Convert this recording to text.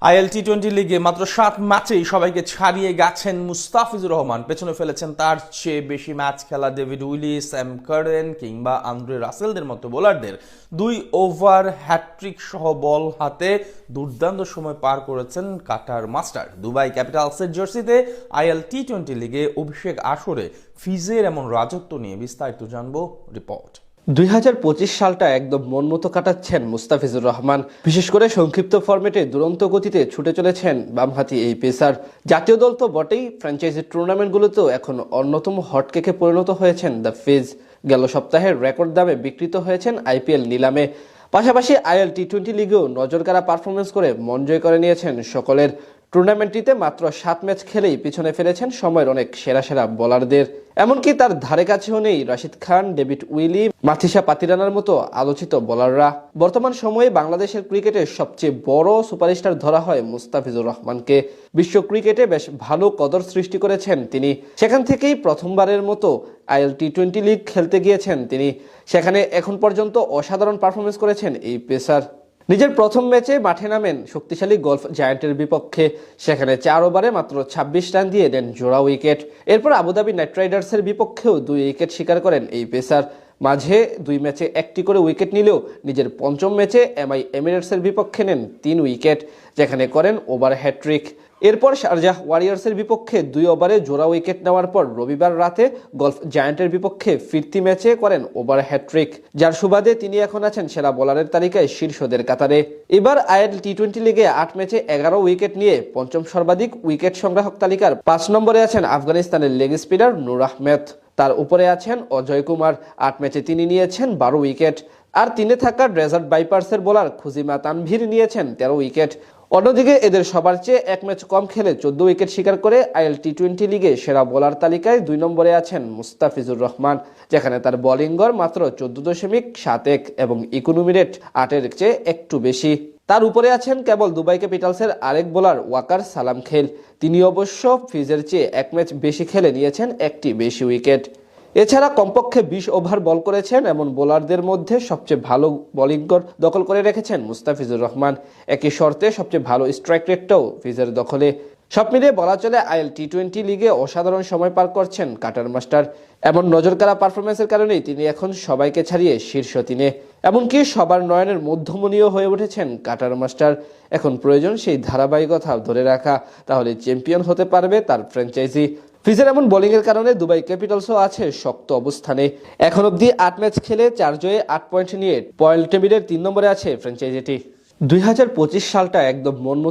IL টি-20 লিগে মাত্র 7 ম্যাচেই সবাইকে ছাড়িয়ে গেছেন মুস্তাফিজুর রহমান। পেছনে ফেলেছেন তার চেয়ে বেশি ম্যাচ খেলা ডেভিড উইলি, স্যাম কারেন কিংবা আন্দ্রে রাসেলদের মতো বোলারদের 2 ওভার হ্যাটট্রিক সহ বল হাতে দুর্দান্ত সময় পার করেছেন কাটার মাস্টার। দুবাই ক্যাপিটালসের জার্সিতে আইএল টি-20 লিগে অভিষেক আসরে ফিজের এমন রাজত্ব নিয়ে বিস্তারিত জানবো রিপোর্ট। 2025 সালটা একদম মন মতো কাটাচ্ছেন মুস্তাফিজুর রহমান। বিশেষ করে সংক্ষিপ্ত ফরম্যাটে দুরন্ত গতিতে ছুটে চলেছেন বামহাতি এই পেসার। জাতীয় দল তো বটেই, ফ্র্যাঞ্চাইজি টুর্নামেন্টগুলোতেও এখন অন্যতম হটকেকে পরিণত হয়েছেন দ্য ফিজ। গেল সপ্তাহে রেকর্ড দামে বিক্রিত হয়েছেন আইপিএল নিলামে। পাশাপাশি আইএল টি-20 লিগেও নজরকাড়া পারফরমেন্স করে মন জয় করে নিয়েছেন সকলের। টুর্নামেন্টটিতে মাত্র 7 ম্যাচ খেলেই পিছনে ফেলেছেন সময়ের অনেক সেরা সেরা বোলারদের। এমনকি তার ধারে কাছেও নেই রাশিদ খান, ডেভিড উইলি, মাথিসা পাতিরানার মতো আলোচিত বোলাররা। বর্তমান সময়ে বাংলাদেশের ক্রিকেটের সবচেয়ে বড় সুপারস্টার ধরা হয় মুস্তাফিজুর রহমানকে। বিশ্ব ক্রিকেটে বেশ ভালো কদর সৃষ্টি করেছেন তিনি। সেখান থেকেই প্রথমবারের মতো আইএল টি-20 লিগ খেলতে গিয়েছেন তিনি। সেখানে এখন পর্যন্ত অসাধারণ পারফরমেন্স করেছেন এই পেসার। নিজের প্রথম ম্যাচে মাঠে নামেন শক্তিশালী গলফ জায়ান্টের বিপক্ষে। সেখানে 4 ওভারে মাত্র 26 রান দিয়ে দেন জোড়া উইকেট। এরপর আবুধাবি নাইট রাইডার্সের বিপক্ষেও 2 উইকেট শিকার করেন এই পেসার। মাঝে 2 ম্যাচে 1টি করে উইকেট নিলেও নিজের পঞ্চম ম্যাচে এমআই এমিরেটসের বিপক্ষে নেন 3 উইকেট, যেখানে করেন ওভার হ্যাট্রিক। এরপর শারজাহ ওয়ারিয়র্সের বিপক্ষে 2 ওভারে জোড়া উইকেট নেওয়ার পর রবিবার রাতে গলফ জায়ান্টের বিপক্ষে ফিরতি ম্যাচে করেন ওভার হ্যাট্রিক, যার সুবাদে তিনি এখন আছেন সেরা বোলারের তালিকায় শীর্ষদের কাতারে। এবার আইএল টি-20 লিগে 8 ম্যাচে 11 উইকেট নিয়ে পঞ্চম সর্বাধিক উইকেট সংগ্রাহক তালিকার 5 নম্বরে আছেন আফগানিস্তানের লেগ স্পিনার নূর আহমেদ। তার উপরে আছেন অজয় কুমার। 8 ম্যাচে তিনি নিয়েছেন 12 উইকেট। আর 3-এ থাকা ডেজার্ট ভাইপার্সের বোলার খুজিমা তানভীর নিয়েছেন 13 উইকেট। অন্যদিকে এদের সবার চেয়ে 1 ম্যাচ কম খেলে 14 উইকেট শিকার করে আইএল টি-20 লিগে সেরা বোলার তালিকায় 2 নম্বরে আছেন মুস্তাফিজুর রহমান, যেখানে তার বোলিং গড় মাত্র 14.71 এবং ইকোনমি রেট 8-এর চেয়ে একটু বেশি। তার উপরে আছেন কেবল দুবাই ক্যাপিটালসের আরেক বোলার ওয়াকার সালাম খেল। তিনি অবশ্য ফিজের চেয়ে 1 ম্যাচ বেশি খেলে নিয়েছেন 1টি বেশি উইকেট। এছাড়া কমপক্ষে 20 ওভার বল করেছেন এমন বোলারদের মধ্যে সবচেয়ে ভালো বোলিং গড় দখল করে রেখেছেন মুস্তাফিজুর রহমান। একই শর্তে সবচেয়ে ভালো স্ট্রাইক রেটটাও ফিজের দখলে। সব মিলিয়ে বলা চলে আইএল টি-20 লিগে অসাধারণ সময় পার করছেন কাটার মাস্টার। এমন নজরকাড়া পারফরমেন্সের কারণেই তিনি এখন সবাইকে ছাড়িয়ে শীর্ষ 3-এ। এমনকি সবার নয়নের মধ্যমণীয় হয়ে উঠেছেন কাটার মাস্টার। এখন প্রয়োজন সেই ধারাবাহিকতা ধরে রাখা, তাহলে চ্যাম্পিয়ন হতে পারবে তার ফ্র্যাঞ্চাইজি। ফিজের এমন বোলিংয়ের কারণে দুবাই ক্যাপিটালসও আছে শক্ত অবস্থানে। এখন অবধি 8 ম্যাচ খেলে 4 জয়ে 8 পয়েন্ট নিয়ে পয়েন্ট টেবিলের 3 নম্বরে আছে ফ্র্যাঞ্চাইজিটি। 2025 সালটা একদম মন মতো